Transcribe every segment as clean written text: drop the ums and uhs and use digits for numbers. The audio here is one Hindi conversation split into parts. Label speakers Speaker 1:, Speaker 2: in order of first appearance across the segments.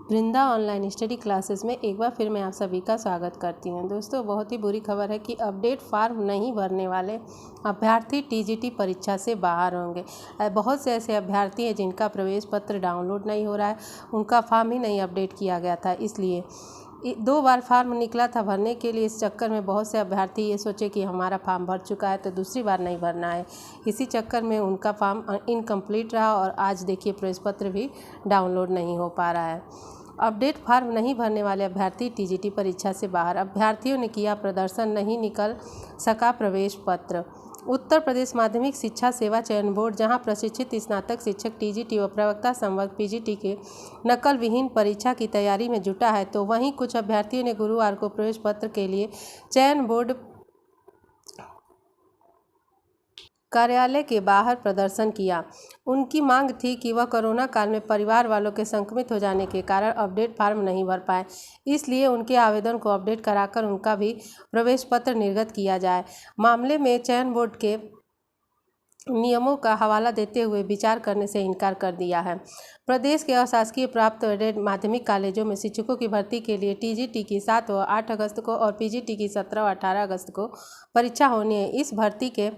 Speaker 1: वृंदा ऑनलाइन स्टडी क्लासेस में एक बार फिर मैं आप सभी का स्वागत करती हूं। दोस्तों, बहुत ही बुरी खबर है कि अपडेट फॉर्म नहीं भरने वाले अभ्यर्थी टीजीटी परीक्षा से बाहर होंगे। बहुत से ऐसे अभ्यर्थी हैं जिनका प्रवेश पत्र डाउनलोड नहीं हो रहा है, उनका फॉर्म ही नहीं अपडेट किया गया था। इसलिए 2 बार फॉर्म निकला था भरने के लिए। इस चक्कर में बहुत से अभ्यर्थी ये सोचे कि हमारा फॉर्म भर चुका है तो दूसरी बार नहीं भरना है। इसी चक्कर में उनका फॉर्म इनकम्प्लीट रहा और आज देखिए प्रवेश पत्र भी डाउनलोड नहीं हो पा रहा है। अपडेट फॉर्म नहीं भरने वाले अभ्यर्थी टीजीटी परीक्षा से बाहर। अभ्यर्थियों ने किया प्रदर्शन, नहीं निकल सका प्रवेश पत्र। उत्तर प्रदेश माध्यमिक शिक्षा सेवा चयन बोर्ड, जहां प्रशिक्षित स्नातक शिक्षक टीजीटी व प्रवक्ता संवर्ग पीजीटी के नकल विहीन परीक्षा की तैयारी में जुटा है, तो वहीं कुछ अभ्यर्थियों ने गुरुवार को प्रवेश पत्र के लिए चयन बोर्ड कार्यालय के बाहर प्रदर्शन किया। उनकी मांग थी कि वह कोरोना काल में परिवार वालों के संक्रमित हो जाने के कारण अपडेट फॉर्म नहीं भर पाए, इसलिए उनके आवेदन को अपडेट कराकर उनका भी प्रवेश पत्र निर्गत किया जाए। मामले में चयन बोर्ड के नियमों का हवाला देते हुए विचार करने से इनकार कर दिया है। प्रदेश के अशासकीय प्राप्त एडेड माध्यमिक कॉलेजों में शिक्षकों की भर्ती के लिए टीजीटी की 7 व 8 अगस्त को और पीजीटी की 17 व 18 अगस्त को परीक्षा होनी है। इस भर्ती के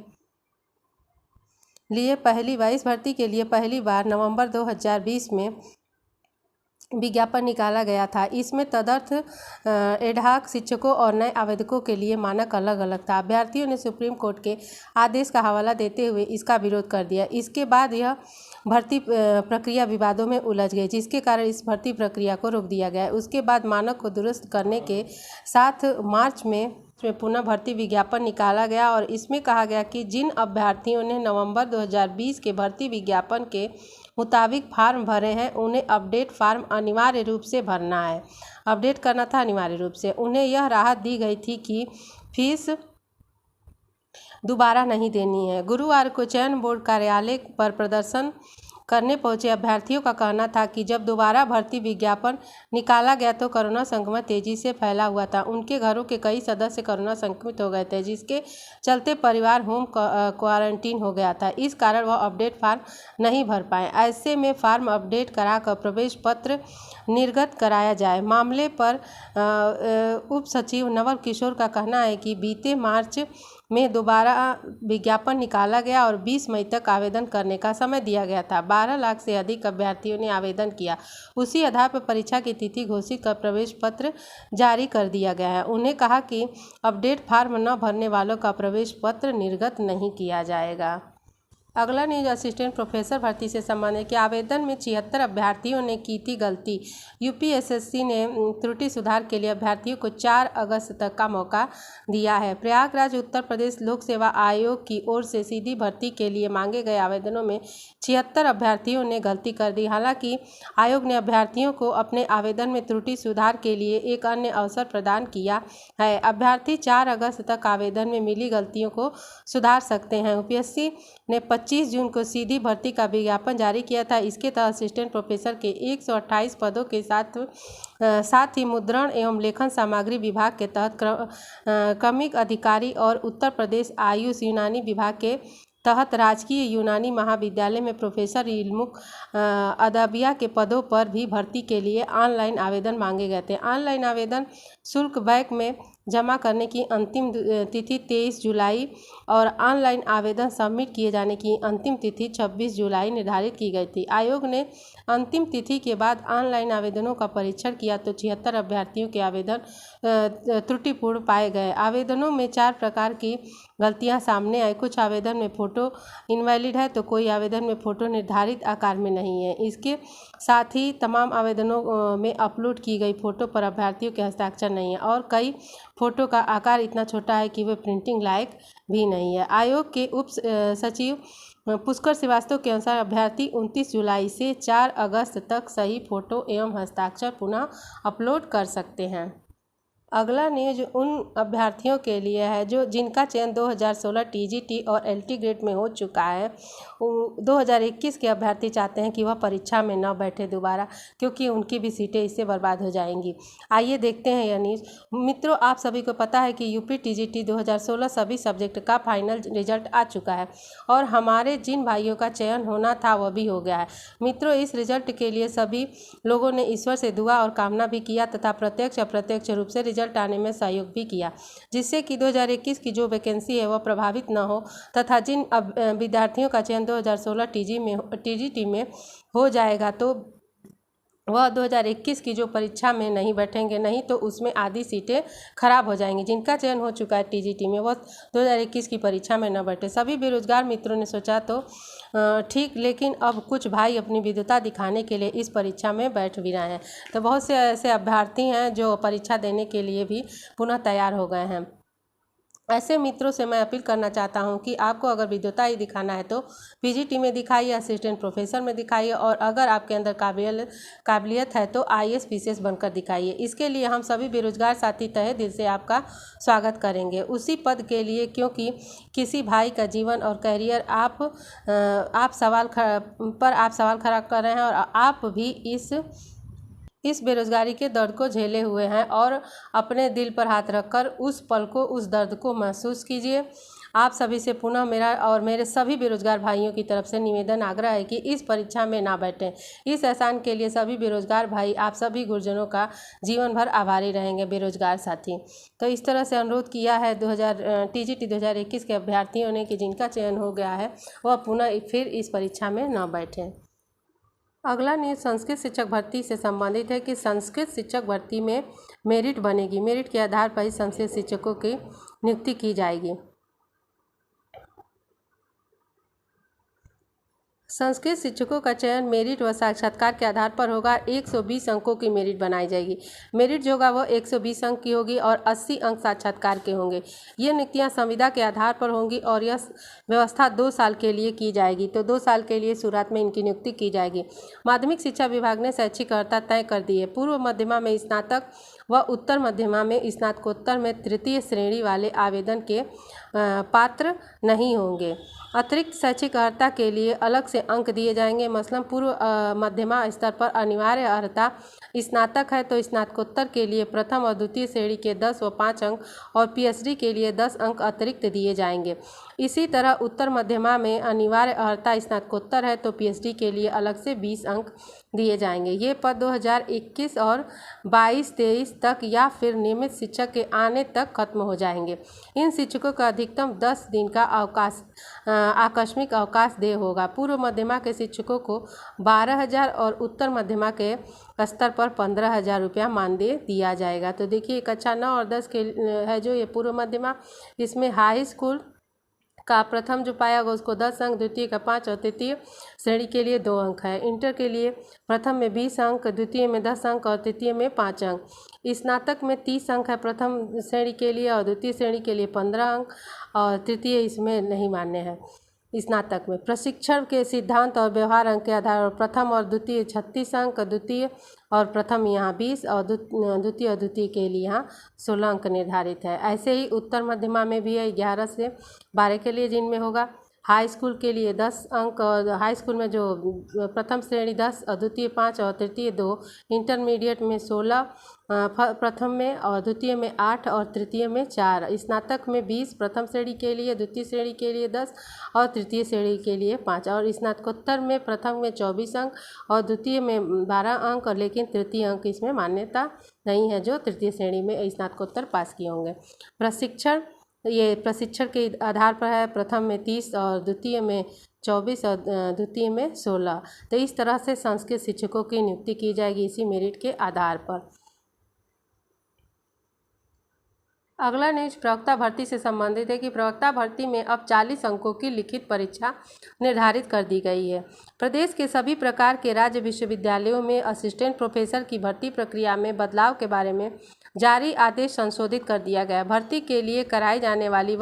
Speaker 1: लिए पहली बार नवंबर 2020 में विज्ञापन निकाला गया था। इसमें तदर्थ एडहॉक शिक्षकों और नए आवेदकों के लिए मानक अलग अलग था। अभ्यर्थियों ने सुप्रीम कोर्ट के आदेश का हवाला देते हुए इसका विरोध कर दिया। इसके बाद यह भर्ती प्रक्रिया विवादों में उलझ गई, जिसके कारण इस भर्ती प्रक्रिया को रोक दिया गया। उसके बाद मानक को दुरुस्त करने के साथ मार्च में पुनः भर्ती विज्ञापन निकाला गया और इसमें कहा गया कि जिन अभ्यर्थियों ने नवंबर 2020 के भर्ती विज्ञापन के मुताबिक फॉर्म भरे हैं, उन्हें अपडेट फॉर्म अनिवार्य रूप से भरना है। अपडेट करना था अनिवार्य रूप से। उन्हें यह राहत दी गई थी कि फीस दोबारा नहीं देनी है। गुरुवार को चयन बोर्ड कार्यालय पर प्रदर्शन करने पहुंचे अभ्यर्थियों का कहना था कि जब दोबारा भर्ती विज्ञापन निकाला गया तो कोरोना संक्रमण तेजी से फैला हुआ था। उनके घरों के कई सदस्य कोरोना संक्रमित हो गए थे, जिसके चलते परिवार होम क्वारंटीन हो गया था। इस कारण वह अपडेट फॉर्म नहीं भर पाए। ऐसे में फॉर्म अपडेट कराकर प्रवेश पत्र निर्गत कराया जाए। मामले पर उप सचिव नवल किशोर का कहना है कि बीते मार्च में दोबारा विज्ञापन निकाला गया और 20 मई तक आवेदन करने का समय दिया गया था। 12 लाख से अधिक अभ्यर्थियों ने आवेदन किया। उसी आधार पर परीक्षा की तिथि घोषित कर प्रवेश पत्र जारी कर दिया गया है। उन्हें कहा कि अपडेट फॉर्म न भरने वालों का प्रवेश पत्र निर्गत नहीं किया जाएगा। अगला न्यूज असिस्टेंट प्रोफेसर भर्ती से संबंधित कि आवेदन में 76 अभ्यर्थियों ने की थी गलती। यूपीएसएससी ने त्रुटि सुधार के लिए अभ्यर्थियों को 4 अगस्त तक का मौका दिया है। प्रयागराज उत्तर प्रदेश लोक सेवा आयोग की ओर से सीधी भर्ती के लिए मांगे गए आवेदनों में 76 अभ्यर्थियों ने गलती कर दी। हालांकि आयोग ने अभ्यर्थियों को अपने आवेदन में त्रुटि सुधार के लिए एक अन्य अवसर प्रदान किया है। अभ्यर्थी 4 अगस्त तक आवेदन में मिली गलतियों को सुधार सकते हैं। यूपीएससी ने 25 जून को सीधी भर्ती का विज्ञापन जारी किया था। इसके तहत असिस्टेंट प्रोफेसर के 128 पदों के साथ ही मुद्रण एवं लेखन सामग्री विभाग के तहत क्रमिक अधिकारी और उत्तर प्रदेश आयुष यूनानी विभाग के तहत राजकीय यूनानी महाविद्यालय में प्रोफेसर इल्मुक अदबिया के पदों पर भी भर्ती के लिए ऑनलाइन आवेदन मांगे गए थे। ऑनलाइन आवेदन शुल्क बैंक में जमा करने की अंतिम तिथि 23 जुलाई और ऑनलाइन आवेदन सबमिट किए जाने की अंतिम तिथि 26 जुलाई निर्धारित की गई थी। आयोग ने अंतिम तिथि के बाद ऑनलाइन आवेदनों का परीक्षण किया तो 76 अभ्यर्थियों के आवेदन त्रुटिपूर्ण पाए गए। आवेदनों में 4 प्रकार की गलतियां सामने आई। कुछ आवेदन में फ़ोटो इनवैलिड है तो कोई आवेदन में फ़ोटो निर्धारित आकार में नहीं है। इसके साथ ही तमाम आवेदनों में अपलोड की गई फ़ोटो पर अभ्यर्थियों के हस्ताक्षर नहीं है और कई फ़ोटो का आकार इतना छोटा है कि वे प्रिंटिंग लायक भी नहीं है। आयोग के उप सचिव पुष्कर श्रीवास्तव के अनुसार अभ्यर्थी 29 जुलाई से 4 अगस्त तक सही फ़ोटो एवं हस्ताक्षर पुनः अपलोड कर सकते हैं। अगला न्यूज उन अभ्यर्थियों के लिए है जिनका चयन 2016 टीजीटी और एलटी ग्रेड में हो चुका है। 2021 के अभ्यर्थी चाहते हैं कि वह परीक्षा में न बैठे दोबारा, क्योंकि उनकी भी सीटें इससे बर्बाद हो जाएंगी। आइए देखते हैं यह न्यूज़। मित्रों, आप सभी को पता है कि यूपी टीजीटी 2016 सभी सब्जेक्ट का फाइनल रिजल्ट आ चुका है और हमारे जिन भाइयों का चयन होना था वह भी हो गया है। मित्रों, इस रिजल्ट के लिए सभी लोगों ने ईश्वर से दुआ और कामना भी किया तथा प्रत्यक्ष अप्रत्यक्ष रूप से रिजल्ट आने में सहयोग भी किया, जिससे कि 2021 की जो वैकेंसी है वह प्रभावित न हो तथा जिन विद्यार्थियों का चयन 2016 टीजीटी में हो जाएगा तो वह 2021 की जो परीक्षा में नहीं बैठेंगे, नहीं तो उसमें आधी सीटें खराब हो जाएंगी। जिनका चयन हो चुका है टीजीटी में वह 2021 की परीक्षा में न बैठे। सभी बेरोजगार मित्रों ने सोचा तो ठीक, लेकिन अब कुछ भाई अपनी विद्वता दिखाने के लिए इस परीक्षा में बैठ भी रहे हैं। तो बहुत से ऐसे अभ्यर्थी हैं जो परीक्षा देने के लिए भी पुनः तैयार हो गए हैं। ऐसे मित्रों से मैं अपील करना चाहता हूं कि आपको अगर विद्वता ही दिखाना है तो पीजीटी में दिखाइए, असिस्टेंट प्रोफेसर में दिखाइए, और अगर आपके अंदर काबिलियत है तो आईएएस पीसीएस बनकर दिखाइए। इसके लिए हम सभी बेरोजगार साथी तहे दिल से आपका स्वागत करेंगे उसी पद के लिए, क्योंकि किसी भाई का जीवन और करियर आप सवाल खड़ा कर रहे हैं और आप भी इस बेरोजगारी के दर्द को झेले हुए हैं और अपने दिल पर हाथ रखकर उस पल को, उस दर्द को महसूस कीजिए। आप सभी से पुनः मेरा और मेरे सभी बेरोजगार भाइयों की तरफ से निवेदन आग्रह है कि इस परीक्षा में ना बैठें। इस एहसान के लिए सभी बेरोजगार भाई आप सभी गुरुजनों का जीवन भर आभारी रहेंगे, बेरोजगार साथी। तो इस तरह से अनुरोध किया है टीजीटी 2021 के अभ्यर्थियों ने कि जिनका चयन हो गया है वह पुनः फिर इस परीक्षा में न बैठें। अगला न्यूज़ संस्कृत शिक्षक भर्ती से संबंधित है कि संस्कृत शिक्षक भर्ती में मेरिट बनेगी। मेरिट के आधार पर ही संस्कृत शिक्षकों की नियुक्ति की जाएगी। संस्कृत शिक्षकों का चयन मेरिट व साक्षात्कार के आधार पर होगा। 120 अंकों की मेरिट बनाई जाएगी। मेरिट जो होगा वो 120 अंक की होगी और 80 अंक साक्षात्कार के होंगे। ये नियुक्तियां संविदा के आधार पर होंगी और यह व्यवस्था 2 साल के लिए की जाएगी। तो 2 साल के लिए शुरुआत में इनकी नियुक्ति की जाएगी। माध्यमिक शिक्षा विभाग ने शैक्षिक अर्हता तय कर दी है। पूर्व मध्यमा में स्नातक व उत्तर मध्यमा में स्नातकोत्तर में तृतीय श्रेणी वाले आवेदन के पात्र नहीं होंगे। अतिरिक्त शैक्षिक अर्हता के लिए अलग से अंक दिए जाएंगे। मसलन पूर्व मध्यमा स्तर पर अनिवार्य अर्हता स्नातक है तो स्नातकोत्तर के लिए प्रथम और द्वितीय श्रेणी के 10 व 5 अंक और पीएचडी के लिए 10 अंक अतिरिक्त दिए जाएंगे। इसी तरह उत्तर मध्यमा में अनिवार्य अर्हता स्नातकोत्तर है तो पीएचडी के लिए अलग से 20 अंक दिए जाएंगे। ये पद 2021 और 22-23 तक या फिर नियमित शिक्षक के आने तक खत्म हो जाएंगे। इन शिक्षकों का अधिकतम 10 दिन का आकस्मिक अवकाश देय होगा। पूर्व मध्यमा के शिक्षकों को 12,000 और उत्तर मध्यमा के स्तर पर 15,000 रुपया मानदेय दिया जाएगा। तो देखिए, कक्षा 9 और 10 के है जो ये पूर्व मध्यमा, इसमें हाई स्कूल का प्रथम जो पाया होगा उसको 10 अंक, द्वितीय का 5 और तृतीय श्रेणी के लिए 2 अंक है। इंटर के लिए प्रथम में 20 अंक, द्वितीय में 10 अंक और तृतीय में 5 अंक। स्नातक में 30 अंक है प्रथम श्रेणी के लिए और द्वितीय श्रेणी के लिए 15 अंक और तृतीय इसमें नहीं मान्य है। स्नातक में प्रशिक्षण के सिद्धांत और व्यवहार अंक के आधार पर प्रथम और द्वितीय 36 अंक, द्वितीय और प्रथम यहाँ 20 और द्वितीय और द्वितीय के लिए यहाँ 16 अंक निर्धारित है। ऐसे ही उत्तर मध्यमा में भी है 11 से 12 के लिए, जिनमें होगा हाई स्कूल के लिए 10 अंक और हाई स्कूल में जो प्रथम श्रेणी 10 और द्वितीय 5 और तृतीय 2, इंटरमीडिएट में 16 प्रथम में और द्वितीय में 8 और तृतीय में 4, स्नातक में 20 प्रथम श्रेणी के लिए, द्वितीय श्रेणी के लिए 10 और तृतीय श्रेणी के लिए 5 और स्नातकोत्तर में प्रथम में 24 अंक और द्वितीय में 12 अंक और लेकिन तृतीय अंक इसमें मान्यता नहीं है जो तृतीय श्रेणी में स्नातकोत्तर पास किए होंगे। प्रशिक्षण के आधार पर है, प्रथम में 30 और द्वितीय में 24 और द्वितीय में 16। तो इस तरह से संस्कृत शिक्षकों की नियुक्ति की जाएगी इसी मेरिट के आधार पर। अगला न्यूज प्रवक्ता भर्ती से संबंधित है कि प्रवक्ता भर्ती में अब 40 अंकों की लिखित परीक्षा निर्धारित कर दी गई है। प्रदेश के सभी प्रकार के राज्य विश्वविद्यालयों में असिस्टेंट प्रोफेसर की भर्ती प्रक्रिया में बदलाव के बारे में जारी आदेश संशोधित कर दिया गया। भर्ती के लिए कराई जाने वाली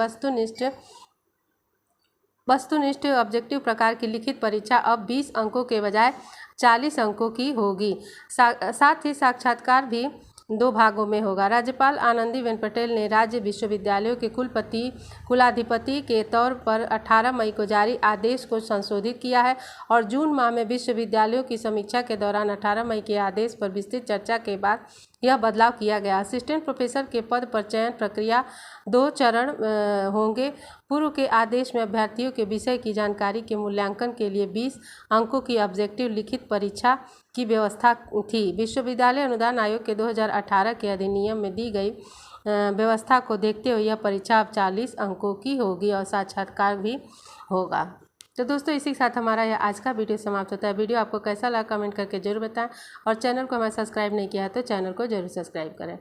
Speaker 1: वस्तुनिष्ठ ऑब्जेक्टिव प्रकार की लिखित परीक्षा अब 20 अंकों के बजाय 40 अंकों की होगी। साथ ही साक्षात्कार भी 2 भागों में होगा। राज्यपाल आनंदीबेन पटेल ने राज्य विश्वविद्यालयों के कुलाधिपति के तौर पर 18 मई को जारी आदेश को संशोधित किया है और जून माह में विश्वविद्यालयों की समीक्षा के दौरान 18 मई के आदेश पर विस्तृत चर्चा के बाद यह बदलाव किया गया। असिस्टेंट प्रोफेसर के पद पर चयन प्रक्रिया 2 चरण होंगे। पूर्व के आदेश में अभ्यर्थियों के विषय की जानकारी के मूल्यांकन के लिए 20 अंकों की ऑब्जेक्टिव लिखित परीक्षा की व्यवस्था थी। विश्वविद्यालय अनुदान आयोग के 2018 के अधिनियम में दी गई व्यवस्था को देखते हुए यह परीक्षा अब 40 अंकों की होगी और साक्षात्कार भी होगा। तो दोस्तों, इसी के साथ हमारा यह आज का वीडियो समाप्त होता है। वीडियो आपको कैसा लगा कमेंट करके जरूर बताएं और चैनल को हमें सब्सक्राइब नहीं किया है तो चैनल को जरूर सब्सक्राइब करें।